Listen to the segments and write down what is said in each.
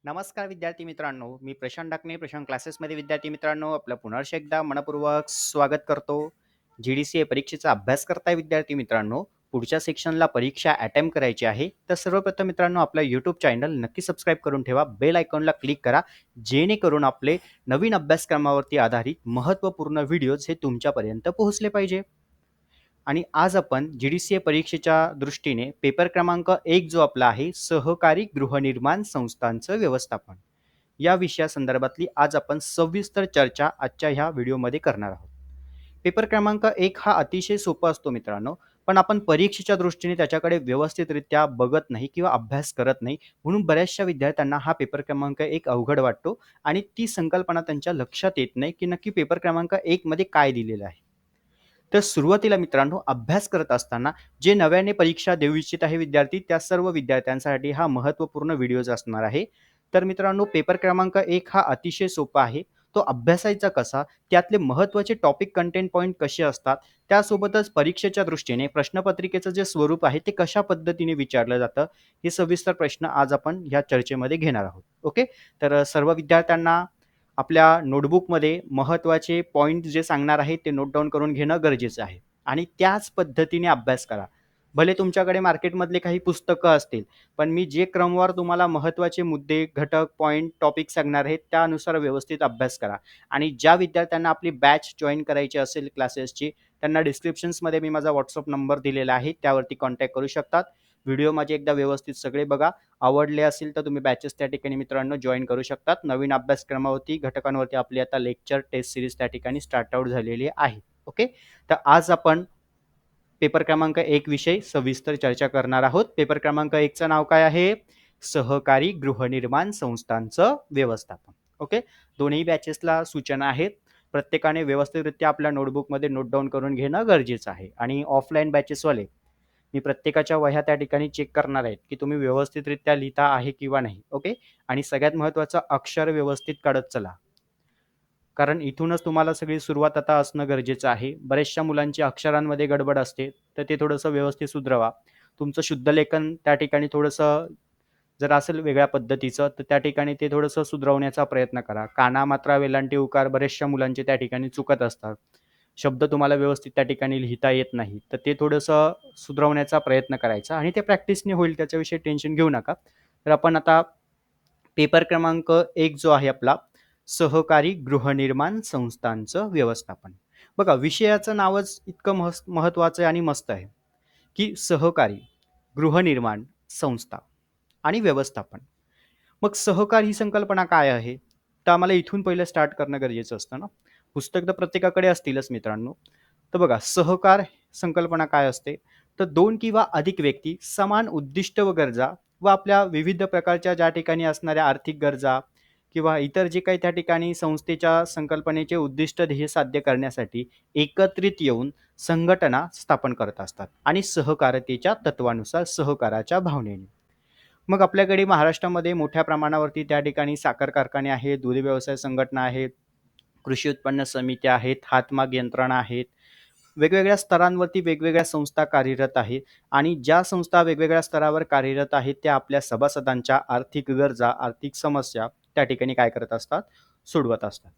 नमस्कार विद्यार्थी मित्रांनो, मी प्रशांत डाकणे प्रशांत क्लासेसमध्ये विद्यार्थी मित्रांनो आपलं पुनर्ष एकदा मनपूर्वक स्वागत करतो. GDCA परीक्षेचा अभ्यास करताय विद्यार्थी मित्रांनो. पुढच्या सेक्शनला परीक्षा अटेम्प्ट करायची आहे, तर सर्वप्रथम मित्रांनो आपलं यूट्यूब चॅनल नक्की सबस्क्राईब करून ठेवा. बेल आयकॉनला क्लिक करा, जेणेकरून आपले नवीन अभ्यासक्रमावरती आधारित महत्त्वपूर्ण व्हिडिओज हे तुमच्यापर्यंत पोहोचले पाहिजे. आणि आज आपण GDCA परीक्षेच्या दृष्टीने पेपर क्रमांक 1 जो आपला आहे, सहकारी गृहनिर्माण संस्थांचं व्यवस्थापन, या विषयासंदर्भातली आज आपण सविस्तर चर्चा आजच्या ह्या व्हिडिओमध्ये करणार आहोत. पेपर क्रमांक 1 हा अतिशय सोपा असतो मित्रांनो, पण आपण परीक्षेच्या दृष्टीने त्याच्याकडे व्यवस्थितरित्या बघत नाही किंवा अभ्यास करत नाही. म्हणून बऱ्याचशा विद्यार्थ्यांना हा पेपर क्रमांक 1 अवघड वाटतो आणि ती संकल्पना त्यांच्या लक्षात येत नाही, की नक्की पेपर क्रमांक 1 मध्ये काय दिलेलं आहे. तर सुरुवातीला मित्रांनो अभ्यास करत असताना जे नव्याने परीक्षा देऊ इच्छित आहे विद्यार्थी, त्या सर्व विद्यार्थ्यांसाठी हा महत्त्वपूर्ण व्हिडिओज असणार आहे. तर मित्रांनो पेपर क्रमांक 1 हा अतिशय सोपा आहे. तो अभ्यासायचा कसा, त्यातले महत्त्वाचे टॉपिक कंटेंट पॉइंट कसे असतात, त्यासोबतच परीक्षेच्या दृष्टीने प्रश्नपत्रिकेचं जे स्वरूप आहे ते कशा पद्धतीने विचारलं जातं, हे सविस्तर प्रश्न आज आपण ह्या चर्चेमध्ये घेणार आहोत. ओके. तर सर्व विद्यार्थ्यांना आपल्या नोटबुकमध्ये महत्त्वाचे पॉइंट जे सांगणार आहे ते नोट डाउन करून घेणं गरजेचं आहे आणि त्याच पद्धतीने अभ्यास करा. भले तुमच्याकडे मार्केटमधले काही पुस्तकं असतील, पण मी जे क्रमवार तुम्हाला महत्त्वाचे मुद्दे, घटक, पॉइंट, टॉपिक सांगणार आहेत त्यानुसार व्यवस्थित अभ्यास करा. आणि ज्या विद्यार्थ्यांना आपली बॅच जॉइन करायची असेल क्लासेसची, त्यांना डिस्क्रिप्शन्समध्ये मी माझा WhatsApp नंबर दिलेला आहे, त्यावरती कॉन्टॅक्ट करू शकतात. व्हिडिओ माझे एकदा व्यवस्थित सगळे बघा. आवडले असेल तर तुम्ही बॅचेस त्या ठिकाणी मित्रांनो जॉइन करू शकतात. नवीन अभ्यासक्रमावरती, घटकांवरती आपली आता लेक्चर, टेस्ट सीरीज त्या ठिकाणी स्टार्ट आउट झालेली आहे. ओके. तर आज आपण पेपर क्रमांक 1 विषयी सविस्तर चर्चा करणार आहोत. पेपर क्रमांक 1 चं नाव काय आहे? सहकारी गृहनिर्माण संस्थांचं व्यवस्थापन. ओके. दोन्ही बॅचेसला सूचना आहेत. प्रत्येकाने व्यवस्थितरित्या आपल्या नोटबुकमध्ये नोट डाउन करून घेणं गरजेचं आहे. आणि ऑफलाईन बॅचेसवाले, मी प्रत्येकाच्या वह्या त्या ठिकाणी चेक करणार आहेत, की तुम्ही व्यवस्थितरित्या लिहिता आहे किंवा नाही. ओके. आणि सगळ्यात महत्त्वाचं अक्षर व्यवस्थित काढत चला. कारण इथूनच तुम्हाला सगळी सुरुवात आता असणं गरजेचं आहे. बऱ्याचशा मुलांची अक्षरांमध्ये गडबड असते, तर ते थोडंसं व्यवस्थित सुधरवा. तुमचं शुद्ध लेखन त्या ठिकाणी थोडंसं जर असेल वेगळ्या पद्धतीचं, तर त्या ठिकाणी ते थोडंसं सुधरवण्याचा प्रयत्न करा. काना, मात्रा, वेलांटी, उकार बऱ्याचशा मुलांचे त्या ठिकाणी चुकत असतात. शब्द तुम्हाला व्यवस्थित त्या ठिकाणी लिहिता येत नाही, तर ते थोडंसं सुधरवण्याचा प्रयत्न करायचा आणि ते प्रॅक्टिसने होईल, त्याच्याविषयी टेन्शन घेऊ नका. तर आपण आता पेपर क्रमांक 1 जो आहे आपला, सहकारी गृहनिर्माण संस्थांचं व्यवस्थापन. बघा विषयाचं नावच इतकं महत्त्वाचं आहे आणि मस्त आहे, की सहकारी गृहनिर्माण संस्था आणि व्यवस्थापन. मग सहकार ही संकल्पना काय आहे? तर आम्हाला इथून पहिलं स्टार्ट करणं गरजेचं असतं ना. पुस्तक तर प्रत्येकाकडे असतीलच मित्रांनो. तर बघा सहकार संकल्पना काय असते? तर 2 किंवा अधिक व्यक्ती समान उद्दिष्ट व गरजा व आपल्या विविध प्रकारच्या ज्या ठिकाणी असणाऱ्या आर्थिक गरजा किंवा इतर जे काही त्या ठिकाणी संस्थेच्या संकल्पनेचे उद्दिष्ट ध्येय साध्य करण्यासाठी एकत्रित येऊन संघटना स्थापन करत असतात आणि सहकारितेच्या तत्वानुसार सहकाराच्या भावनेने. मग आपल्याकडे महाराष्ट्रामध्ये मोठ्या प्रमाणावरती त्या ठिकाणी साखर कारखाने आहेत, दूध व्यवसाय संघटना आहेत, कृषी उत्पन्न समित्या आहेत, हातमाग यंत्रणा आहेत. वेगवेगळ्या स्तरांवरती वेगवेगळ्या संस्था कार्यरत आहेत आणि ज्या संस्था वेगवेगळ्या स्तरावर कार्यरत आहेत, त्या आपल्या सभासदांच्या आर्थिक गरजा, आर्थिक समस्या त्या ठिकाणी काय करत असतात? सोडवत असतात.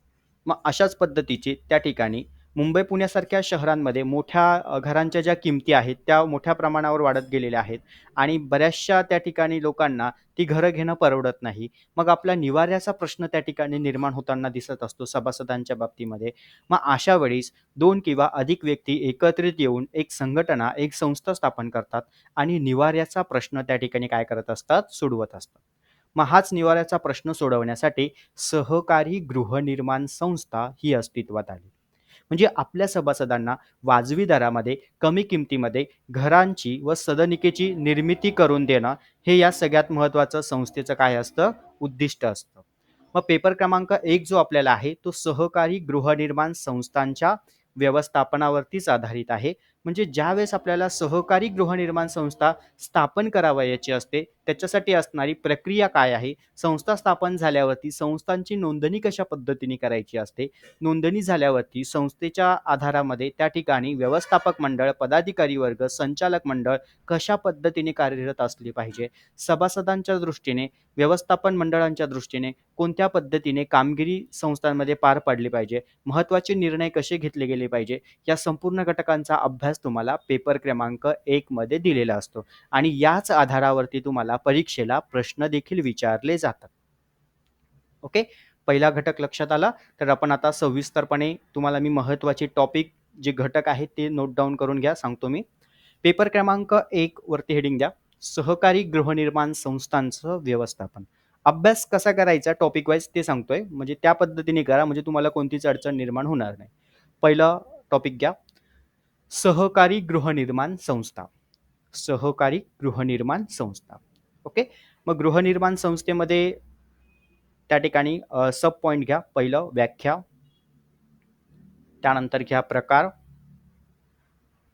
मग अशाच पद्धतीचे त्या ठिकाणी मुंबई, पुण्यासारख्या शहरांमध्ये मोठ्या घरांच्या ज्या किमती आहेत, त्या मोठ्या प्रमाणावर वाढत गेलेल्या आहेत आणि बऱ्याचशा त्या ठिकाणी लोकांना ती घरं घेणं परवडत नाही. मग आपला निवाऱ्याचा प्रश्न त्या ठिकाणी निर्माण होताना दिसत असतो सभासदांच्या बाबतीमध्ये. मग अशा वेळेस 2 किंवा अधिक व्यक्ती एकत्रित येऊन एक संघटना, एक संस्था स्थापन करतात आणि निवाऱ्याचा प्रश्न त्या ठिकाणी काय करत असतात? सोडवत असतात. मग हाच निवाऱ्याचा प्रश्न सोडवण्यासाठी सहकारी गृहनिर्माण संस्था ही अस्तित्वात आली. म्हणजे आपल्या सभासदांना वाजवी दरामध्ये, कमी किमतीमध्ये घरांची व सदनिकेची निर्मिती करून देणं, हे या सगळ्यात महत्त्वाचं संस्थेचं काय असतं? उद्दिष्ट असतं. मग पेपर क्रमांक 1 जो आपल्याला आहे, तो सहकारी गृहनिर्माण संस्थांच्या व्यवस्थापनावरतीच आधारित आहे. म्हणजे ज्यावेळेस आपल्याला सहकारी गृहनिर्माण संस्था स्थापन करावयाची असते, त्याच्यासाठी असणारी प्रक्रिया काय आहे, संस्था स्थापन झाल्यावरती संस्थांची नोंदणी कशा पद्धतीने करायची असते, नोंदणी झाल्यावरती संस्थेच्या आधारामध्ये त्या ठिकाणी व्यवस्थापक मंडळ, पदाधिकारी वर्ग, संचालक मंडळ कशा पद्धतीने कार्यरत असले पाहिजे, सभासदांच्या दृष्टीने, व्यवस्थापन मंडळांच्या दृष्टीने कोणत्या पद्धतीने कामगिरी संस्थांमध्ये पार पाडली पाहिजे, महत्त्वाचे निर्णय कसे घेतले गेले पाहिजे, या संपूर्ण घटकांचा अभ्यास तुम्हाला पेपर क्रमांक 1 मध्ये दिलेला असतो आणि याच आधारावरती तुम्हाला परीक्षेला प्रश्न देखील विचारले जातात. ओके, पहिला घटक लक्षात आला. तर आपण आता सविस्तरपणे तुम्हाला मी महत्त्वाचे टॉपिक जे घटक आहेत ते नोट डाऊन करून घ्या, सांगतो मी. पेपर क्रमांक 1 वरती हेडिंग द्या, सहकारी गृहनिर्माण संस्थांचं व्यवस्थापन. अभ्यास कसा करायचा टॉपिक वाईज ते सांगतोय, म्हणजे त्या पद्धतीने करा, म्हणजे तुम्हाला कोणतीच अडचण निर्माण होणार नाही. पहिला टॉपिक घ्या, सहकारी गृहनिर्माण संस्था. सहकारी गृहनिर्माण संस्था. ओके, मग गृहनिर्माण संस्थेमध्ये त्या ठिकाणी सब पॉइंट घ्या. पहिलं व्याख्या, त्यानंतर घ्या प्रकार.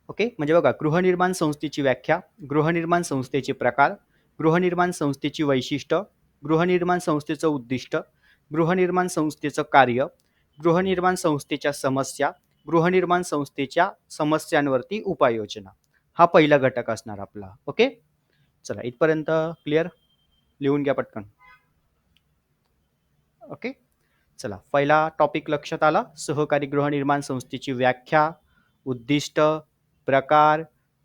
ओके, म्हणजे बघा, गृहनिर्माण संस्थेची व्याख्या, गृहनिर्माण संस्थेचे प्रकार, गृहनिर्माण संस्थेची वैशिष्ट्य, गृहनिर्माण संस्थेचं उद्दिष्ट, गृहनिर्माण संस्थेचं कार्य, गृहनिर्माण संस्थेच्या समस्या, गृहनिर्माण संस्थेच्या समस्यांवरती उपाययोजना. हा पहिला घटक असणार आपला. ओके, चला इथपर्यंत क्लिअर, लिहून घ्या पटकन. ओके, चला पहिला टॉपिक लक्षात आला, सहकारी गृहनिर्माण संस्थेची व्याख्या, उद्दिष्ट, प्रकार,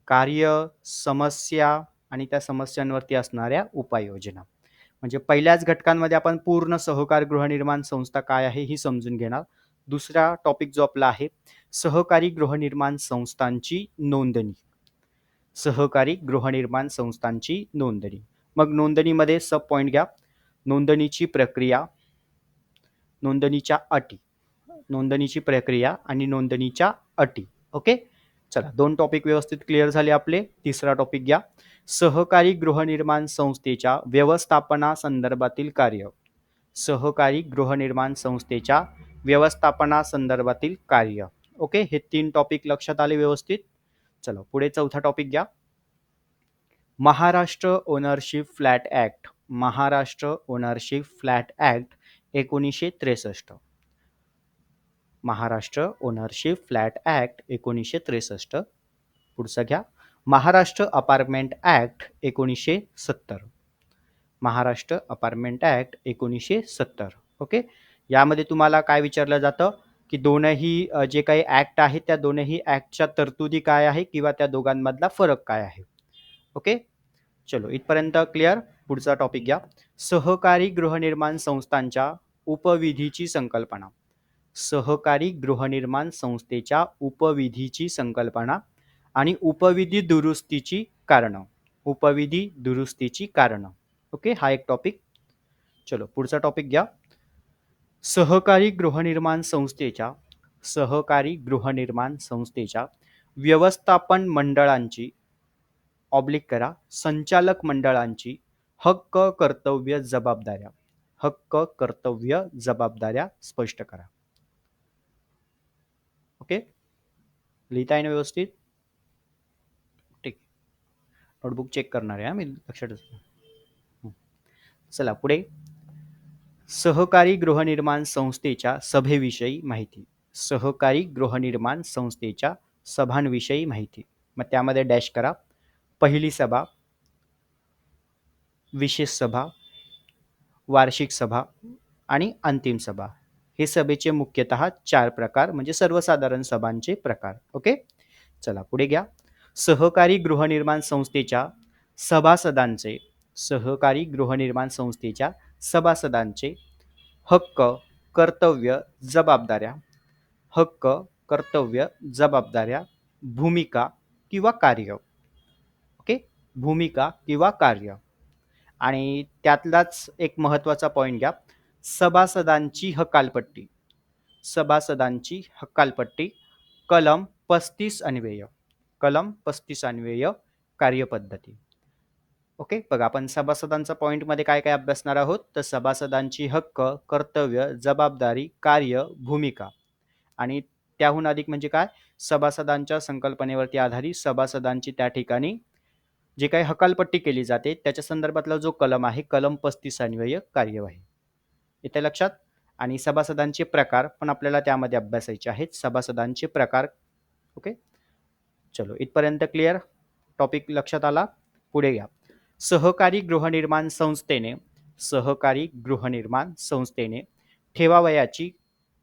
कार्य, समस्या आणि त्या समस्यांवरती असणाऱ्या उपाययोजना. म्हणजे पहिल्याच घटकांमध्ये आपण पूर्ण सहकार गृहनिर्माण संस्था काय आहे ही समजून घेणार. दुसरा टॉपिक जो आपला आहे, सहकारी गृहनिर्माण संस्थांची नोंदणी. सहकारी गृहनिर्माण संस्थांची नोंदणी. मग नोंदणीमध्ये सब पॉइंट घ्या, नोंदणीची प्रक्रिया, नोंदणीच्या अटी, नोंदणीची प्रक्रिया आणि नोंदणीच्या अटी. ओके, चला दोन टॉपिक व्यवस्थित क्लिअर झाले आपले. तिसरा टॉपिक घ्या, सहकारी गृहनिर्माण संस्थेच्या व्यवस्थापनासंदर्भातील कार्य. सहकारी गृहनिर्माण संस्थेच्या व्यवस्थापनासंदर्भातील कार्य. ओके, हे 3 टॉपिक लक्षात आले व्यवस्थित. चला पुढे चौथा टॉपिक घ्या, Maharashtra ownership flat act. Maharashtra ownership flat act 1963. Maharashtra ownership flat act 1963. पुढचा घ्या, Maharashtra apartment act 1970. Maharashtra apartment act 1970. Okay, यामध्ये तुम्हाला काय विचारलं जातं की दोनही जे काही ऍक्ट आहेत त्या दोनही ऍक्टच्या तरतुदी काय आहे किंवा त्या दोघांमधला फरक काय आहे. ओके, चलो इथपर्यंत क्लिअर. पुढचा टॉपिक घ्या, सहकारी गृहनिर्माण संस्थांच्या उपविधीची संकल्पना. सहकारी गृहनिर्माण संस्थेच्या उपविधीची संकल्पना आणि उपविधी दुरुस्तीची कारणं. उपविधी दुरुस्तीची कारणं. ओके, हा एक टॉपिक. चलो पुढचा टॉपिक घ्या, सहकारी गृहनिर्माण संस्थेच्या, सहकारी गृहनिर्माण संस्थेच्या व्यवस्थापन मंडळांची ऑब्लिक करा, संचालक मंडळांची हक्क, कर्तव्य, जबाबदाऱ्या. हक्क, कर्तव्य, जबाबदाऱ्या स्पष्ट करा. ओके, लिहिता आहे ना व्यवस्थित? ठीक, नोटबुक चेक करणार आहे मी, लक्षात. चला पुढे, सहकारी गृहनिर्माण संस्थेच्या सभेविषयी माहिती. सहकारी गृहनिर्माण संस्थेच्या सभांविषयी माहिती. मग त्यामध्ये डॅश करा, पहिली सभा, विशेष सभा, वार्षिक सभा आणि अंतिम सभा. हे सभेचे मुख्यतः 4 प्रकार, म्हणजे सर्वसाधारण सभांचे प्रकार. ओके, चला पुढे घ्या, सहकारी गृहनिर्माण संस्थेच्या सभासदांचे, सहकारी गृहनिर्माण संस्थेच्या सभासदांचे हक्क, कर्तव्य, जबाबदाऱ्या. हक्क, कर्तव्य, जबाबदाऱ्या, भूमिका किंवा कार्य. ओके, भूमिका किंवा कार्य. आणि त्यातलाच एक महत्त्वाचा पॉइंट घ्या, सभासदांची हकालपट्टी. सभासदांची हकालपट्टी, कलम 35 अन्वय. कलम 35 अन्वय कार्यपद्धती. ओके, बघा आपण सभासदांचा पॉइंटमध्ये काय काय अभ्यासणार आहोत, तर सभासदांची हक्क, कर्तव्य, जबाबदारी, कार्य, भूमिका. आणि त्याहून अधिक म्हणजे काय, सभासदांच्या संकल्पनेवरती आधारित सभासदांची त्या ठिकाणी जे काही हकालपट्टी केली जाते त्याच्या संदर्भातला जो कलम आहे, कलम 35 अन्वय कार्यवाही. इथे लक्षात. आणि सभासदांचे प्रकार पण आपल्याला त्यामध्ये अभ्यासायचे आहेत, सभासदांचे प्रकार. ओके, चलो इथपर्यंत क्लिअर, टॉपिक लक्षात आला. पुढे घ्या. सहकारी गृहनिर्माण संस्थेने ठेवावयाची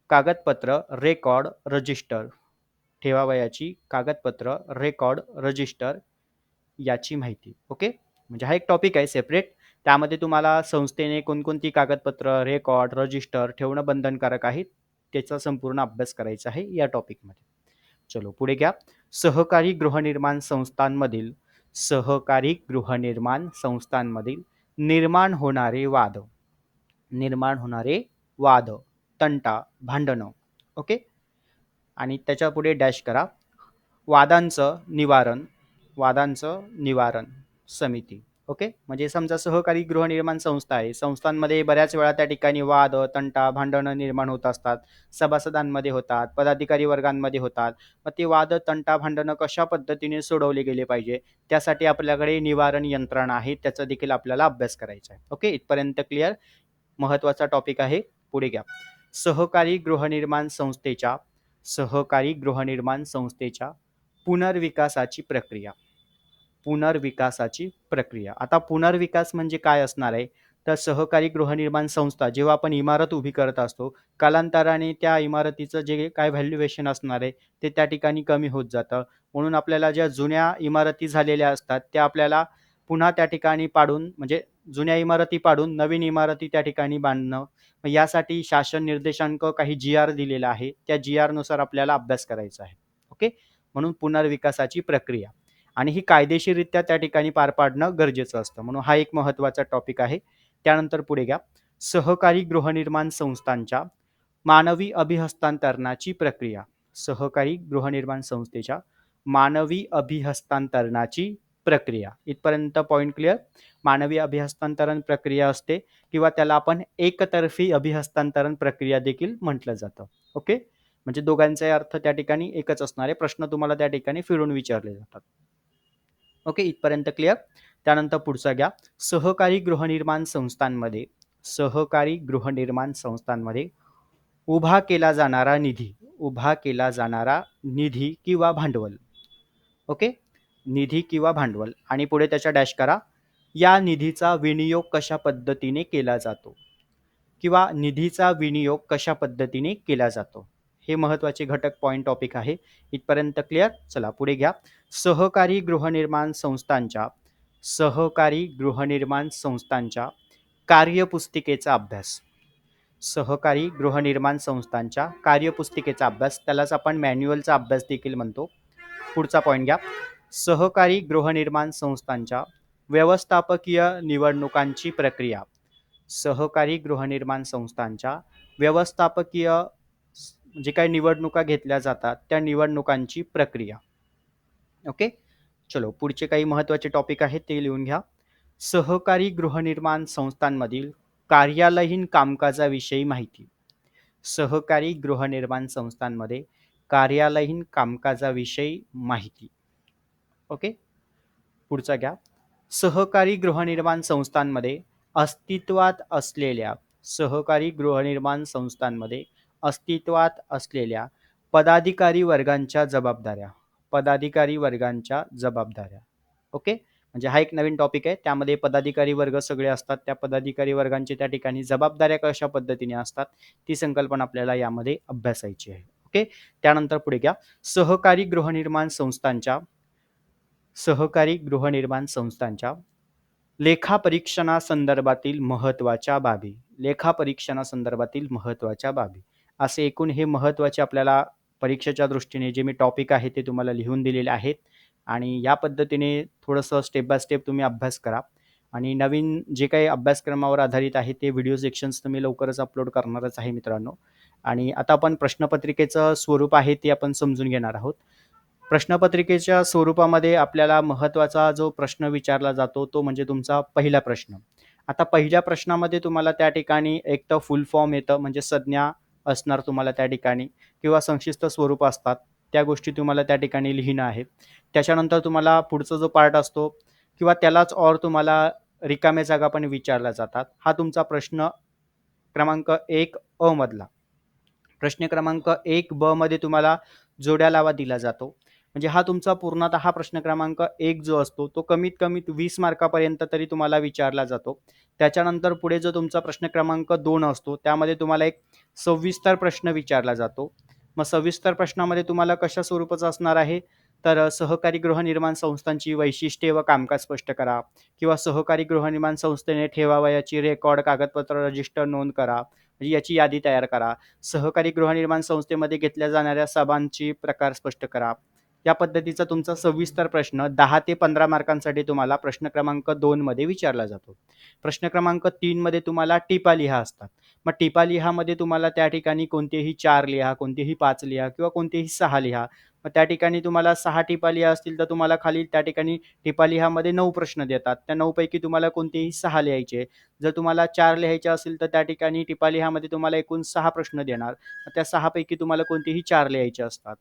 कागदपत्र रेकॉर्ड रजिस्टर याची माहिती. ओके, म्हणजे हा एक टॉपिक आहे सेपरेट. त्यामध्ये तुम्हाला संस्थेने कोणकोणती कागदपत्र, रेकॉर्ड, रजिस्टर ठेवणं बंधनकारक आहे त्याचा संपूर्ण अभ्यास करायचा आहे या टॉपिकमध्ये. चलो पुढे घ्या. सहकारी गृहनिर्माण संस्थांमधील निर्माण होणारे वाद, तंटा, भांडणं. ओके, आणि त्याच्या पुढे डॅश करा. वादांचं निवारण समिती. ओके, म्हणजे समजा सहकारी गृहनिर्माण संस्था आहे, संस्थांमध्ये बऱ्याच वेळा त्या ठिकाणी वाद, तंटा, भांडणं निर्माण होत असतात, सभासदांमध्ये होतात, पदाधिकारी वर्गांमध्ये होतात. मग ते वाद, तंटा, भांडणं कशा पद्धतीने सोडवले गेले पाहिजे त्यासाठी आपल्याकडे निवारण यंत्रणा आहे, त्याचा देखील आपल्याला अभ्यास करायचा आहे. ओके, इथपर्यंत क्लिअर, महत्वाचा टॉपिक आहे. पुढे घ्या. सहकारी गृहनिर्माण संस्थेच्या पुनर्विकासाची प्रक्रिया. आता पुनर्विकास म्हणजे काय असणार आहे, तर सहकारी गृहनिर्माण संस्था जेव्हा आपण इमारत उभी करत असतो, कालांतराने त्या इमारतीचं जे काय व्हॅल्युएशन असणार आहे ते त्या ठिकाणी कमी होत जातं. म्हणून आपल्याला ज्या जुन्या इमारती झालेल्या असतात त्या आपल्याला पुन्हा त्या ठिकाणी पाडून, म्हणजे जुन्या इमारती पाडून नवीन इमारती त्या ठिकाणी बांधणं. यासाठी शासन निर्देशांक काही GR दिलेला आहे, त्या GR नुसार आपल्याला अभ्यास करायचा आहे. ओके, म्हणून पुनर्विकासाची प्रक्रिया, आणि ही कायदेशीररित्या त्या ठिकाणी पार पाडणं गरजेचं असतं, म्हणून हा एक महत्वाचा टॉपिक आहे. त्यानंतर पुढे घ्या. सहकारी गृहनिर्माण संस्थांच्या मानवी अभिहस्तांतरणाची प्रक्रिया. सहकारी गृहनिर्माण संस्थेच्या मानवी अभिहस्तांतरणाची प्रक्रिया. इथपर्यंत पॉइंट क्लिअर. मानवी अभिहस्तांतरण प्रक्रिया असते किंवा त्याला आपण एकतर्फी अभिहस्तांतरण प्रक्रिया देखील म्हटलं जातं. ओके, म्हणजे दोघांचे अर्थ त्या ठिकाणी एकच असणारे प्रश्न तुम्हाला त्या ठिकाणी फिरून विचारले जातात. ओके, इथपर्यंत क्लिअर. त्यानंतर पुढचा घ्या. सहकारी गृहनिर्माण संस्थांमध्ये उभा केला जाणारा निधी किंवा भांडवल. ओके, निधी किंवा भांडवल, आणि पुढे त्याच्या डॅश करा. या निधीचा विनियोग कशा पद्धतीने केला जातो, हे महत्वाचे घटक पॉइंट टॉपिक आहे. इथपर्यंत क्लिअर. चला पुढे घ्या. सहकारी गृहनिर्माण संस्थांच्या कार्यपुस्तिकेचा अभ्यास. त्यालाच आपण मॅन्युअलचा अभ्यास देखील म्हणतो. पुढचा पॉइंट घ्या. सहकारी गृहनिर्माण संस्थांच्या व्यवस्थापकीय निवडणुकांची प्रक्रिया. जे काही निवडणुका घेतल्या जातात त्या निवडणुकांची प्रक्रिया. ओके, चलो पुढचे काही महत्वाचे टॉपिक आहेत ते लिहून घ्या. सहकारी गृहनिर्माण संस्थांमधील कार्यालयीन कामकाजाविषयी माहिती. ओके, पुढचा घ्या. सहकारी गृहनिर्माण संस्थांमध्ये अस्तित्वात असलेल्या पदाधिकारी वर्गांच्या जबाबदाऱ्या. ओके, म्हणजे हा एक नवीन टॉपिक आहे. त्यामध्ये पदाधिकारी वर्ग सगळे असतात, त्या पदाधिकारी वर्गांचे त्या ठिकाणी जबाबदाऱ्या कशा पद्धतीने असतात ती संकल्पना आपल्याला यामध्ये अभ्यासायची आहे. ओके, त्यानंतर पुढे घ्या. सहकारी गृहनिर्माण संस्थांच्या लेखापरीक्षणासंदर्भातील महत्त्वाच्या बाबी. असे एकूण हे महत्त्वाचे आपल्याला परीक्षेच्या दृष्टीने जे मी टॉपिक आहे ते तुम्हाला लिहून दिलेले आहेत, आणि या पद्धतीने थोडंसं स्टेप बाय स्टेप तुम्ही अभ्यास करा. आणि नवीन जे काही अभ्यासक्रमावर आधारित आहे ते व्हिडिओ सेक्शन्स तुम्ही लवकरच अपलोड करणारच आहे मित्रांनो. आणि आता आपण प्रश्नपत्रिकेचं स्वरूप आहे ते आपण समजून घेणार आहोत. प्रश्नपत्रिकेच्या स्वरूपामध्ये आपल्याला महत्त्वाचा जो प्रश्न विचारला जातो तो म्हणजे तुमचा पहिला प्रश्न. आता पहिल्या प्रश्नामध्ये तुम्हाला त्या ठिकाणी एक तर फुल फॉर्म येतं, म्हणजे संज्ञा असणार तुम्हाला त्या ठिकाणी किंवा संक्षिप्त स्वरूप असतात, त्या गोष्टी तुम्हाला त्या ठिकाणी लिहिणं आहे. त्याच्यानंतर तुम्हाला पुढचा जो पार्ट असतो किंवा त्यालाच तुम्हाला रिकाम्या जागा पण विचारल्या जातात. हा तुमचा प्रश्न क्रमांक 1 अ मधला. प्रश्न क्रमांक 1 ब मध्ये तुम्हाला जोड्या लावा दिला जातो. म्हणजे हा तुमचा पूर्णतः हा प्रश्न क्रमांक 1 जो असतो, तो कमीत कमी 20 मार्कापर्यंत तरी तुम्हाला विचारला जातो. त्याच्यानंतर पुढे जो तुमचा प्रश्न क्रमांक 2 असतो, त्यामध्ये तुम्हाला एक सविस्तर प्रश्न विचारला जातो. मग सविस्तर प्रश्नामध्ये तुम्हाला कशा स्वरूपाचं असणार आहे, तर सहकारी गृहनिर्माण संस्थांची वैशिष्ट्ये व कामकाज स्पष्ट करा किंवा सहकारी गृहनिर्माण संस्थेने ठेवावयाची रेकॉर्ड, कागदपत्र, रजिस्टर नोंद करा. म्हणजे याची यादी तयार करा. सहकारी गृहनिर्माण संस्थेमध्ये घेतल्या जाणाऱ्या सभांची प्रकार स्पष्ट करा. या पद्धतीचा तुमचा सविस्तर प्रश्न 10 ते 15 मार्कांसाठी तुम्हाला प्रश्न क्रमांक 2 मध्ये विचारला जातो. प्रश्न क्रमांक 3 मध्ये तुम्हाला टिपा लिहा असतात. मग टिपा लिहामध्ये तुम्हाला त्या ठिकाणी कोणतेही 4 लिहा, कोणतेही 5 लिहा किंवा कोणतेही 6 लिहा. मग त्या ठिकाणी तुम्हाला 6 टिपा लिहा असतील तर तुम्हाला खाली त्या ठिकाणी टिपा लिहामध्ये 9 प्रश्न देतात. त्या 9 पैकी तुम्हाला कोणतेही 6 लिहायचे. जर तुम्हाला 4 लिहायचे असेल तर त्या ठिकाणी टिपा लिहामध्ये तुम्हाला एकूण 6 प्रश्न देणार. त्या 6 पैकी तुम्हाला कोणतेही 4 लिहायचे असतात.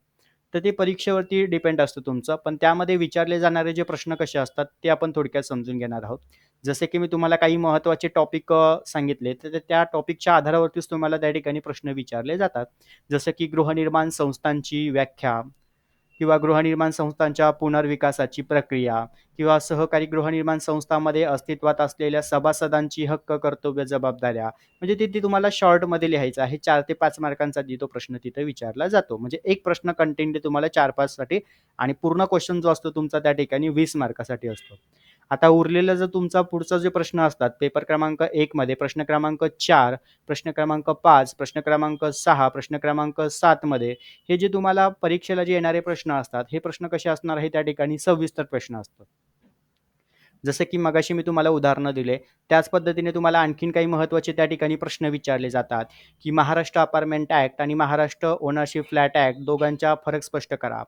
तर ते परीक्षेवरती डिपेंड असतं तुमचं. पण त्यामध्ये विचारले जाणारे जे प्रश्न कसे असतात ते आपण थोडक्यात समजून घेणार आहोत. जसे की मी तुम्हाला काही महत्त्वाचे टॉपिक सांगितले, तर त्या टॉपिकच्या आधारावरतीच तुम्हाला त्या ठिकाणी प्रश्न विचारले जातात. जसं की गृहनिर्माण संस्थांची व्याख्या किंवा गृहनिर्माण संस्थांच्या पुनर्विकासाची प्रक्रिया किंवा सहकारी गृहनिर्माण संस्थांमध्ये अस्तित्वात असलेल्या सभासदांची हक्क, कर्तव्य, जबाबदाऱ्या. म्हणजे ते तुम्हाला शॉर्टमध्ये लिहायचं आहे. 4 ते 5 मार्कांसाठी तो प्रश्न तिथे विचारला जातो. म्हणजे एक प्रश्न कंटेंट तुम्हाला 4-5 साठी आणि पूर्ण क्वेशन जो असतो तुमचा त्या ठिकाणी 20 मार्कासाठी असतो. आता उरलेला जर तुमचा पुढचा जे प्रश्न असतात पेपर क्रमांक 1 मध्ये प्रश्न क्रमांक 4, प्रश्न क्रमांक 5, प्रश्न क्रमांक 6, प्रश्न क्रमांक 7 मध्ये हे जे तुम्हाला परीक्षेला जे येणारे प्रश्न असतात, हे प्रश्न कसे असणार आहे त्या ठिकाणी सविस्तर प्रश्न असतात. जसं की मगाशी मी तुम्हाला उदाहरणं दिले, त्याच पद्धतीने तुम्हाला आणखीन काही महत्त्वाचे त्या ठिकाणी प्रश्न विचारले जातात, की महाराष्ट्र अपार्टमेंट ॲक्ट आणि महाराष्ट्र ओनरशिप फ्लॅट ॲक्ट दोघांचा फरक स्पष्ट करा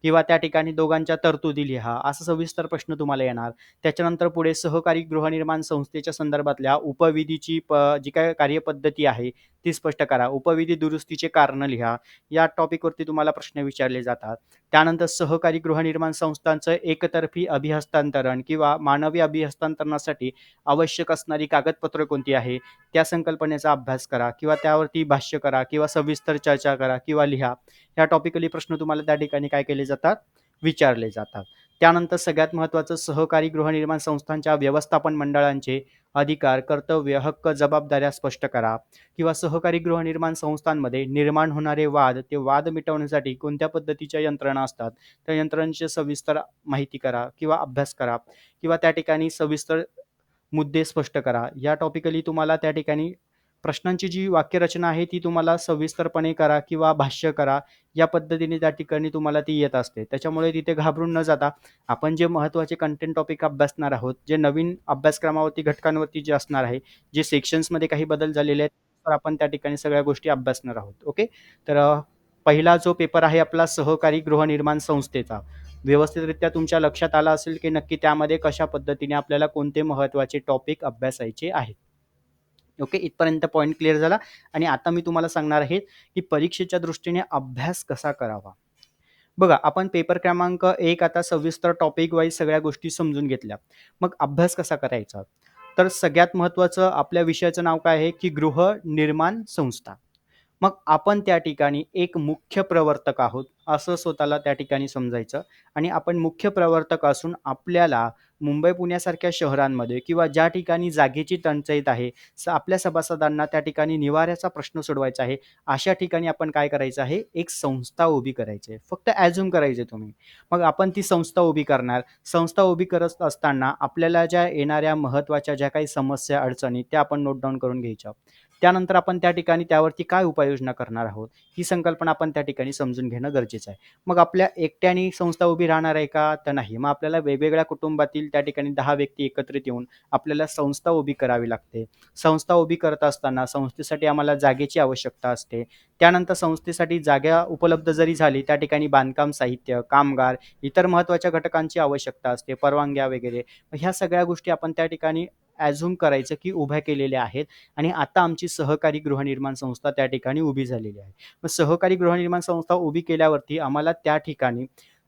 किंवा त्या ठिकाणी दोघांच्या तरतुदी लिहा, असा सविस्तर प्रश्न तुम्हाला येणार. त्याच्यानंतर पुढे सहकारी गृहनिर्माण संस्थेच्या संदर्भातल्या उपविधीची जी काही कार्यपद्धती आहे, ती स्पष्ट करा. उपविधी दुरुस्तीचे कारणं लिहा. या टॉपिकवरती तुम्हाला प्रश्न विचारले जातात. त्यानंतर सहकारी गृहनिर्माण संस्थांचं एकतर्फी अभिहस्तांतरण किंवा मानवी अभिहस्तांतरणासाठी आवश्यक असणारी कागदपत्र कोणती आहे, त्या संकल्पनेचा अभ्यास करा किंवा त्यावरती भाष्य करा किंवा सविस्तर चर्चा करा किंवा लिहा. ह्या टॉपिकली प्रश्न तुम्हाला त्या ठिकाणी काय केले जातात, विचारले जातात. त्यानंतर सगळ्यात महत्त्वाचं सहकारी गृहनिर्माण संस्थांच्या व्यवस्थापन मंडळांचे अधिकार, कर्तव्य, हक्क, जबाबदाऱ्या स्पष्ट करा किंवा सहकारी गृहनिर्माण संस्थांमध्ये निर्माण होणारे वाद, ते वाद मिटवण्यासाठी कोणत्या पद्धतीच्या यंत्रणा असतात, त्या यंत्रणेची सविस्तर माहिती करा किंवा अभ्यास करा किंवा त्या ठिकाणी सविस्तर मुद्दे स्पष्ट करा. या टॉपिकली तुम्हाला त्या ठिकाणी प्रश्नांची जी वाक्यरचना आहे ती तुम्हाला सविस्तरपणे करा किंवा भाष्य करा. या पद्धतीने त्या ठिकाणी तुम्हाला ती येत असते. त्याच्यामुळे तिथे घाबरून न जाता आपण जे महत्त्वाचे कंटेंट टॉपिक अभ्यासणार आहोत, जे नवीन अभ्यासक्रमावरती, घटकांवरती जे असणार आहे, जे सेक्शन्समध्ये काही बदल झालेले आहेत, तर आपण त्या ठिकाणी सगळ्या गोष्टी अभ्यासणार आहोत. ओके. तर पहिला जो पेपर आहे आपला सहकारी गृहनिर्माण संस्थेचा, व्यवस्थितरित्या तुमच्या लक्षात आला असेल की नक्की त्यामध्ये कशा पद्धतीने आपल्याला कोणते महत्त्वाचे टॉपिक अभ्यासायचे आहेत. ओके, इथपर्यंत पॉइंट क्लिअर झाला आणि आता मी तुम्हाला सांगणार आहे की परीक्षेच्या दृष्टीने अभ्यास कसा करावा. बघा, आपण पेपर क्रमांक 1 आता सविस्तर टॉपिक वाईज सगळ्या गोष्टी समजून घेतल्या. मग अभ्यास कसा करायचा? तर सगळ्यात महत्त्वाचं आपल्या विषयाचं नाव काय आहे की गृहनिर्माण संस्था. मग आपण त्या ठिकाणी एक मुख्य प्रवर्तक आहोत, असं स्वतःला त्या ठिकाणी समजायचं आणि आपण मुख्य प्रवर्तक असून आपल्याला मुंबई, पुण्यासारख्या शहरांमध्ये किंवा ज्या ठिकाणी जागेची टंचाईत आहे, आपल्या सभासदांना त्या ठिकाणी निवाऱ्याचा प्रश्न सोडवायचा आहे. अशा ठिकाणी आपण काय करायचं आहे, एक संस्था उभी करायची आहे. फक्त ॲझ्युम करायचे तुम्ही. मग आपण ती संस्था उभी करणार. संस्था उभी करत असताना आपल्याला ज्या येणाऱ्या महत्त्वाच्या ज्या काही समस्या, अडचणी त्या आपण नोट डाउन करून घ्यायच्या. त्यानंतर आपण त्या ठिकाणी त्यावरती काय उपाययोजना करणार आहोत, ही संकल्पना आपण त्या ठिकाणी समजून घेणं गरजेचं आहे. मग आपल्या एकट्याने संस्था उभी राहणार आहे का? तर नाही. मग आपल्याला वेगवेगळ्या कुटुंबातील त्या ठिकाणी 10 व्यक्ती एकत्रित येऊन आपल्याला संस्था उभी करावी लागते. संस्था उभी करत असताना संस्थेसाठी आम्हाला जागेची आवश्यकता असते. त्यानंतर संस्थेसाठी जागा उपलब्ध जरी झाली, त्या ठिकाणी बांधकाम साहित्य, कामगार, इतर महत्त्वाच्या घटकांची आवश्यकता असते, परवानग्या वगैरे. ह्या सगळ्या गोष्टी आपण त्या ठिकाणी ॲझ्युम करायचं की उभ्या केलेल्या आहेत आणि आता आमची सहकारी गृहनिर्माण संस्था त्या ठिकाणी उभी झालेली आहे. मग सहकारी गृहनिर्माण संस्था उभी केल्यावरती आम्हाला त्या ठिकाणी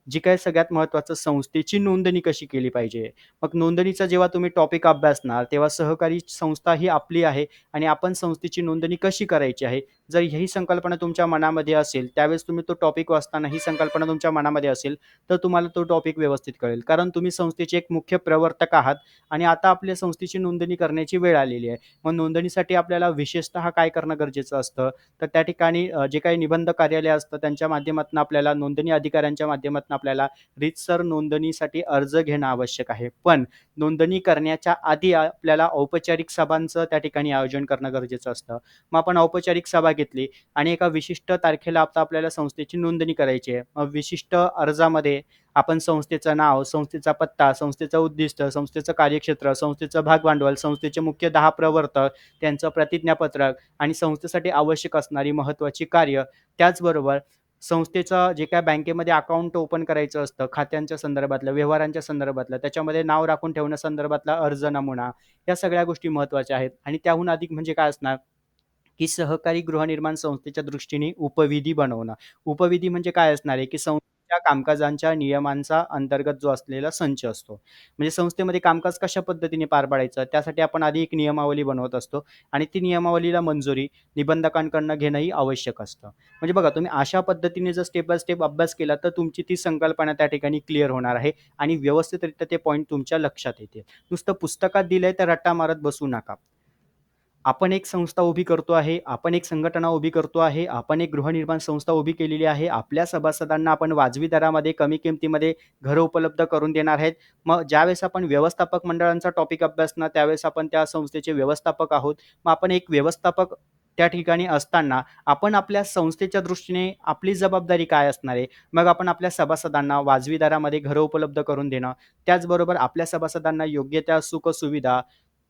जी काही सगळ्यात महत्त्वाचं संस्थेची नोंदणी कशी केली पाहिजे. मग नोंदणीचा जेव्हा तुम्ही टॉपिक अभ्यासणार, तेव्हा सहकारी संस्था ही आपली आहे आणि आपण संस्थेची नोंदणी कशी करायची आहे. जर ही संकल्पना तुमच्या मनामध्ये असेल, त्यावेळेस तुम्ही तो टॉपिक वाचताना ही संकल्पना तुमच्या मनामध्ये असेल, तर तुम्हाला तो टॉपिक व्यवस्थित कळेल. कारण तुम्ही संस्थेचे एक मुख्य प्रवर्तक आहात आणि आता आपल्या संस्थेची नोंदणी करण्याची वेळ आलेली आहे. मग नोंदणीसाठी आपल्याला विशेषतः काय करणं गरजेचं असतं, तर त्या ठिकाणी जे काही निबंध कार्यालय असतं त्यांच्या माध्यमातून आपल्याला नोंदणी अधिकाऱ्यांच्या माध्यमातून आपल्याला रीतसर नोंदणीसाठी अर्ज घेणं आवश्यक आहे. पण नोंदणी करण्याच्या आधी आपल्याला औपचारिक सभांचं त्या ठिकाणी आयोजन करणं गरजेचं असतं. मग आपण औपचारिक सभा घेतली आणि एका विशिष्ट तारखेला आता आपल्याला संस्थेची नोंदणी करायची आहे. मग विशिष्ट अर्जामध्ये आपण संस्थेचं नाव, संस्थेचा पत्ता, संस्थेचं उद्दिष्ट, संस्थेचं कार्यक्षेत्र, संस्थेचं भागभांडवल, संस्थेचे मुख्य 10 प्रवर्तक, त्यांचं प्रतिज्ञापत्रक आणि संस्थेसाठी आवश्यक असणारी महत्त्वाची कार्य, त्याचबरोबर संस्थेचं जे काही बँकेमध्ये अकाउंट ओपन करायचं असतं, खात्यांच्या संदर्भातलं, व्यवहारांच्या संदर्भातलं, त्याच्यामध्ये नाव राखून ठेवण्यासंदर्भातला अर्ज नमुना, या सगळ्या गोष्टी महत्त्वाच्या आहेत. आणि त्याहून अधिक म्हणजे काय असणार, की सहकारी गृहनिर्माण संस्थेच्या दृष्टीने उपविधी बनवणं. उपविधी म्हणजे काय असणार आहे, की संस्थेच्या कामकाजांच्या नियमांचा अंतर्गत जो असलेला संच असतो. म्हणजे संस्थेमध्ये कामकाज कशा पद्धतीने पार पाडायचं, त्यासाठी आपण आधी एक नियमावली बनवत असतो आणि ती नियमावलीला मंजुरी निबंधकांकडून घेणंही आवश्यक असतं. म्हणजे बघा, तुम्ही अशा पद्धतीने जर स्टेप बाय स्टेप अभ्यास केला, तर तुमची ती संकल्पना त्या ठिकाणी क्लिअर होणार आहे आणि व्यवस्थितरित्या ते पॉइंट तुमच्या लक्षात येतील. नुसतं पुस्तकात दिलंय तर रट्टा मारत बसू नका. आपण एक संस्था उभी करतो आहे, आपण एक संघटना उभी करतो आहे, आपण एक गृहनिर्माण संस्था उभी केलेली आहे. आपल्या सभासदांना आपण वाजवी दरामध्ये, कमी किमतीमध्ये घरं उपलब्ध करून देणार आहेत. मग ज्यावेळेस आपण व्यवस्थापक मंडळांचा टॉपिक अभ्यासणार, त्यावेळेस आपण त्या संस्थेचे व्यवस्थापक आहोत. मग आपण एक व्यवस्थापक त्या ठिकाणी असताना आपण आपल्या संस्थेच्या दृष्टीने आपली जबाबदारी काय असणार आहे? मग आपण आपल्या सभासदांना वाजवी दरामध्ये घरं उपलब्ध करून देणं, त्याचबरोबर आपल्या सभासदांना योग्य त्या सुखसुविधा,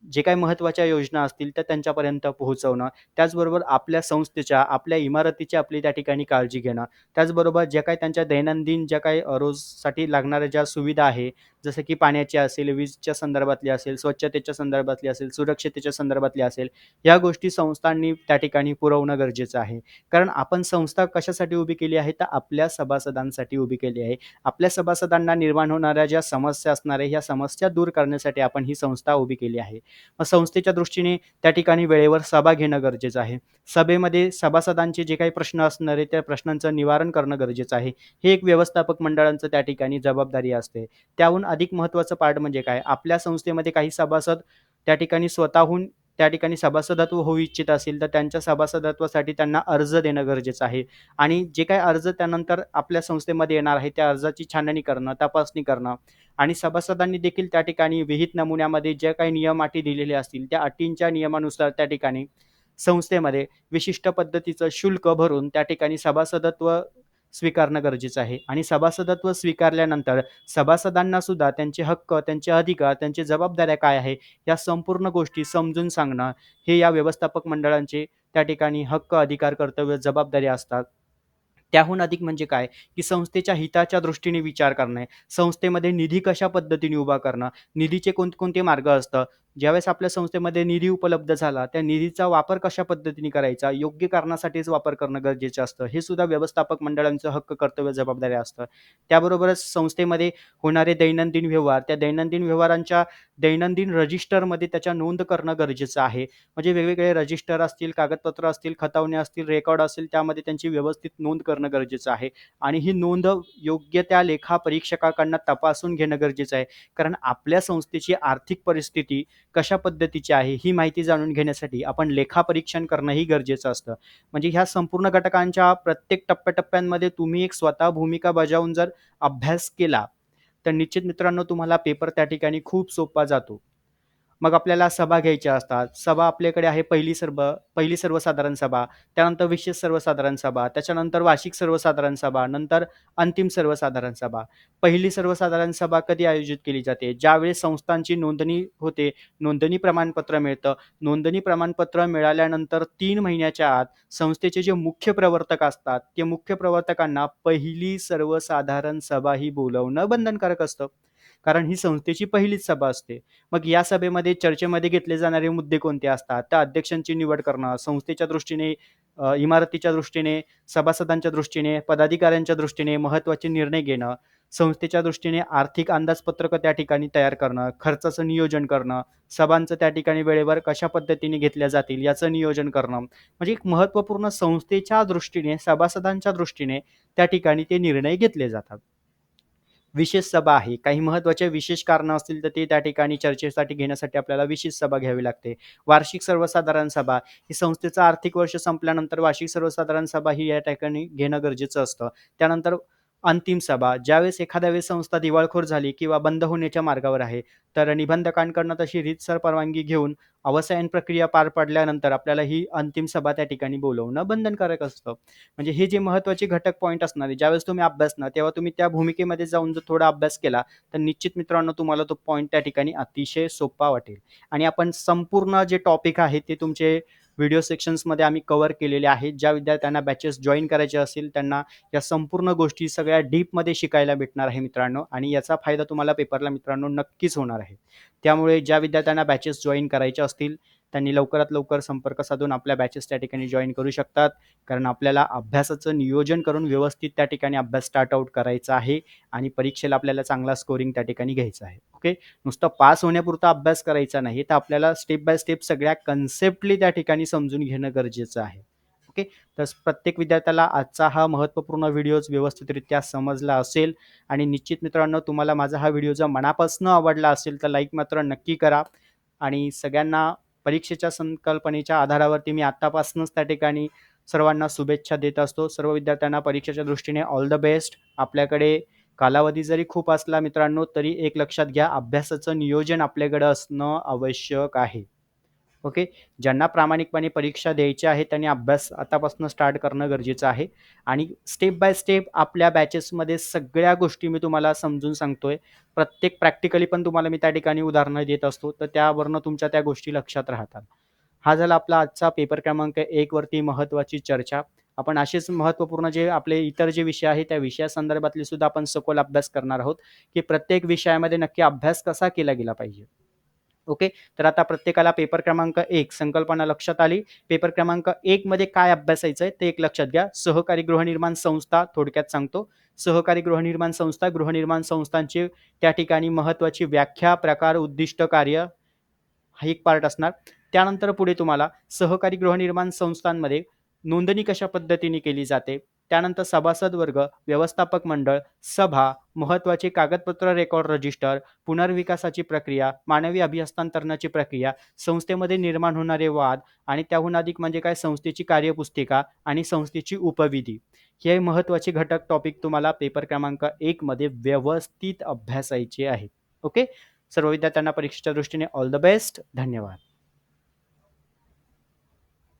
जे काही महत्त्वाच्या योजना असतील त्या त्यांच्यापर्यंत पोहोचवणं. त्याचबरोबर आपल्या संस्थेच्या, आपल्या इमारतीची आपली त्या ठिकाणी काळजी घेणं. त्याचबरोबर ज्या काही त्यांच्या दैनंदिन ज्या काही रोजसाठी लागणाऱ्या ज्या सुविधा आहे, जसं की पाण्याची असेल, वीजच्या संदर्भातली असेल, स्वच्छतेच्या संदर्भातली असेल, सुरक्षिततेच्या संदर्भातली असेल, या गोष्टी संस्थांनी त्या ठिकाणी पुरवणं गरजेचं आहे. कारण आपण संस्था कशासाठी उभी केली आहे, तर आपल्या सभासदांसाठी उभी केली आहे. आपल्या सभासदांना निर्माण होणाऱ्या ज्या समस्या असणार आहे, ह्या समस्या दूर करण्यासाठी आपण ही संस्था उभी केली आहे. मग संस्थेच्या दृष्टीने त्या ठिकाणी वेळेवर सभा घेणं गरजेचं आहे. सभेमध्ये सभासदांचे जे काही प्रश्न असणार आहे, त्या प्रश्नांचं निवारण करणं गरजेचं आहे. हे एक व्यवस्थापक मंडळांचं त्या ठिकाणी जबाबदारी असते. त्याहून अधिक महत्त्वाचं पार्ट म्हणजे काय, आपल्या संस्थेमध्ये काही सभासद त्या ठिकाणी स्वतःहून त्या ठिकाणी सभासदत्व होऊ इच्छित असेल, तर त्यांच्या सभासदत्वासाठी त्यांना अर्ज देणं गरजेचं आहे आणि जे काही अर्ज त्यानंतर आपल्या संस्थेमध्ये येणार आहे, त्या अर्जाची छाननी करणं, तपासणी करणं आणि सभासदांनी देखील त्या ठिकाणी विहित नमुन्यामध्ये ज्या काही नियम अटी दिलेल्या असतील, त्या अटींच्या नियमानुसार त्या ठिकाणी संस्थेमध्ये विशिष्ट पद्धतीचं शुल्क भरून त्या ठिकाणी सभासदत्व स्वीकारणं गरजेचं आहे आणि सभासदत्व स्वीकारल्यानंतर सभासदांना सुद्धा त्यांचे हक्क, त्यांचे अधिकार, त्यांच्या जबाबदाऱ्या काय आहे, या संपूर्ण गोष्टी समजून सांगणं, हे या व्यवस्थापक मंडळांचे त्या ठिकाणी हक्क, अधिकार, कर्तव्य, जबाबदाऱ्या असतात. त्याहून अधिक म्हणजे काय, की संस्थेच्या हिताच्या दृष्टीने विचार करणे, संस्थेमध्ये निधी कशा पद्धतीने उभा करणं, निधीचे कोणते-कोणते मार्ग असतात. ज्यावेळेस आपल्या संस्थेमध्ये निधी उपलब्ध झाला, त्या निधीचा वापर कशा पद्धतीने करायचा, योग्य कारणासाठीच वापर करणं गरजेचं असतं. हे सुद्धा व्यवस्थापक मंडळांचं हक्क, कर्तव्य, जबाबदाऱ्या असतं. त्याबरोबरच संस्थेमध्ये होणारे दैनंदिन व्यवहार, त्या दैनंदिन व्यवहारांच्या दैनंदिन रजिस्टरमध्ये त्याच्या नोंद करणं गरजेचं आहे. म्हणजे वेगवेगळे रजिस्टर असतील, कागदपत्र असतील, खतावण्या असतील, रेकॉर्ड असेल, त्यामध्ये त्यांची व्यवस्थित नोंद करणं गरजेचं आहे आणि ही नोंद योग्य त्या लेखापरीक्षकाकडनं तपासून घेणं गरजेचं आहे. कारण आपल्या संस्थेची आर्थिक परिस्थिती कशा पद्धतीची आहे, ही माहिती जाणून घेण्यासाठी आपण लेखापरीक्षण करणंही गरजेचं असतं. म्हणजे ह्या संपूर्ण घटकांच्या प्रत्येक टप्प्याटप्प्यांमध्ये तुम्ही एक स्वतः भूमिका बजावून जर अभ्यास केला, तर निश्चित मित्रांनो तुम्हाला पेपर त्या ठिकाणी खूप सोपा जातो. मग आपल्याला सभा घ्यायच्या असतात. सभा आपल्याकडे आहे पहिली सर्वसाधारण सभा, त्यानंतर विशेष सर्वसाधारण सभा, त्याच्यानंतर वार्षिक सर्वसाधारण सभा, नंतर अंतिम सर्वसाधारण सभा. पहिली सर्वसाधारण सभा कधी आयोजित केली जाते? ज्यावेळेस संस्थांची नोंदणी होते, नोंदणी प्रमाणपत्र मिळतं. नोंदणी प्रमाणपत्र मिळाल्यानंतर 3 महिन्याच्या आत संस्थेचे जे मुख्य प्रवर्तक असतात, ते मुख्य प्रवर्तकांना पहिली सर्वसाधारण सभा ही बोलावणं बंधनकारक असतं. कारण ही संस्थेची पहिलीच सभा असते. मग या सभेमध्ये चर्चेमध्ये घेतले जाणारे मुद्दे कोणते असतात? तर अध्यक्षांची निवड करणं, संस्थेच्या दृष्टीने इमारतीच्या दृष्टीने, सभासदांच्या दृष्टीने, पदाधिकाऱ्यांच्या दृष्टीने महत्त्वाचे निर्णय घेणं, संस्थेच्या दृष्टीने आर्थिक अंदाजपत्रक त्या ठिकाणी तयार करणं, खर्चाचं नियोजन करणं, सभांचं त्या ठिकाणी वेळेवर कशा पद्धतीने घेतल्या जातील याचं नियोजन करणं. म्हणजे एक महत्त्वपूर्ण संस्थेच्या दृष्टीने, सभासदांच्या दृष्टीने त्या ठिकाणी ते निर्णय घेतले जातात. विशेष सभा आहे. काही महत्त्वाचे विशेष कारणं असतील, तर ते त्या ठिकाणी चर्चेसाठी घेण्यासाठी आपल्याला विशेष सभा घ्यावी लागते. वार्षिक सर्वसाधारण सभा ही संस्थेचं आर्थिक वर्ष संपल्यानंतर वार्षिक सर्वसाधारण सभा ही या ठिकाणी घेणं गरजेचं असतं. त्यानंतर अंतिम सभा, ज्यावेळेस एखाद्या वेळेस संस्था दिवाळखोर झाली किंवा बंद होण्याच्या मार्गावर आहे, तर निबंधकांकडनं तशी रीतसर परवानगी घेऊन अवसायन प्रक्रिया पार पडल्यानंतर आपल्याला ही अंतिम सभा त्या ठिकाणी बोलवणं बंधनकारक असतं. म्हणजे हे जे महत्त्वाचे घटक पॉइंट असणार आहे, ज्यावेळेस तुम्ही अभ्यासणार तेव्हा तुम्ही त्या भूमिकेमध्ये जाऊन जर थोडा अभ्यास केला, तर निश्चित मित्रांनो तुम्हाला तो पॉइंट त्या ठिकाणी अतिशय सोपा वाटेल. आणि आपण संपूर्ण जे टॉपिक आहे ते तुमचे व्हिडिओ सेक्शन्समध्ये आम्ही कव्हर केलेले आहेत. ज्या विद्यार्थ्यांना बॅचेस जॉइन करायचे असतील त्यांना या संपूर्ण गोष्टी सगळ्या डीपमध्ये शिकायला भेटणार आहे मित्रांनो, आणि याचा फायदा तुम्हाला पेपरला मित्रांनो नक्कीच होणार आहे. त्यामुळे ज्या विद्यार्थ्यांना बॅचेस जॉइन करायच्या असतील त्यांनी लवकरात लवकर संपर्क साधून आपल्या बॅचेस त्या ठिकाणी जॉइन करू शकतात. कारण आपल्याला अभ्यासाचं नियोजन करून व्यवस्थित त्या ठिकाणी अभ्यास स्टार्ट आउट करायचा आहे आणि परीक्षेला आपल्याला चांगला स्कोरिंग त्या ठिकाणी घ्यायचा आहे. ओके. नुसतं पास होण्यापुरता अभ्यास करायचा नाही, तर आपल्याला स्टेप बाय स्टेप सगळ्या कन्सेप्टली त्या ठिकाणी समजून घेणं गरजेचं आहे. ओके. तर प्रत्येक विद्यार्थ्याला आजचा हा महत्त्वपूर्ण व्हिडिओ व्यवस्थितरित्या समजला असेल आणि निश्चित मित्रांनो तुम्हाला माझा हा व्हिडिओ जर मनापासून आवडला असेल तर लाईक मात्र नक्की करा. आणि सगळ्यांना परीक्षेच्या संकल्पनेच्या आधारावरती मी आत्तापासूनच त्या ठिकाणी सर्वांना शुभेच्छा देत असतो. सर्व विद्यार्थ्यांना परीक्षेच्या दृष्टीने ऑल द बेस्ट. आपल्याकडे कालावधी जरी खूप असला मित्रांनो, तरी एक लक्षात घ्या, अभ्यासाचं नियोजन आपल्याकडे असणं आवश्यक आहे. ओके. ज्यांना प्रामाणिकपणे परीक्षा द्यायच्या आहे त्यांनी अभ्यास आतापासून स्टार्ट करणं गरजेचं आहे. आणि स्टेप बाय स्टेप आपल्या बॅचेसमध्ये सगळ्या गोष्टी मी तुम्हाला समजून सांगतोय. प्रत्येक प्रॅक्टिकली पण तुम्हाला मी त्या ठिकाणी उदाहरणं देत असतो. तर त्यावरनं तुमच्या त्या गोष्टी लक्षात राहतात. हा झाला आपला आजचा पेपर क्रमांक 1 वरती महत्त्वाची चर्चा. आपण असेच महत्त्वपूर्ण जे आपले इतर जे विषय आहेत त्या विषयासंदर्भातले सुद्धा आपण सखोल अभ्यास करणार आहोत, की प्रत्येक विषयामध्ये नक्की अभ्यास कसा केला गेला पाहिजे. ओके. तर आता प्रत्येकाला पेपर क्रमांक 1 संकल्पना लक्षात आली. पेपर क्रमांक 1 मध्ये काय अभ्यासायचं आहे ते एक लक्षात घ्या. सहकारी गृहनिर्माण संस्था थोडक्यात सांगतो. सहकारी गृहनिर्माण संस्था, गृहनिर्माण संस्थांची त्या ठिकाणी महत्त्वाची व्याख्या, प्रकार, उद्दिष्ट, कार्य हा एक पार्ट असणार. त्यानंतर पुढे तुम्हाला सहकारी गृहनिर्माण संस्थांमध्ये नोंदणी कशा पद्धतीने केली जाते. त्यानंतर सभासद वर्ग, व्यवस्थापक मंडळ, सभा, महत्त्वाचे कागदपत्र, रेकॉर्ड रजिस्टर, पुनर्विकासाची प्रक्रिया, मानवी अभिहस्तांतरणाची प्रक्रिया, संस्थेमध्ये निर्माण होणारे वाद आणि त्याहून अधिक म्हणजे काय संस्थेची कार्यपुस्तिका आणि संस्थेची उपविधी. हे महत्त्वाचे घटक टॉपिक तुम्हाला पेपर क्रमांक 1 मध्ये व्यवस्थित अभ्यासायचे आहेत. ओके. सर्व विद्यार्थ्यांना परीक्षेच्या दृष्टीने ऑल द बेस्ट. धन्यवाद.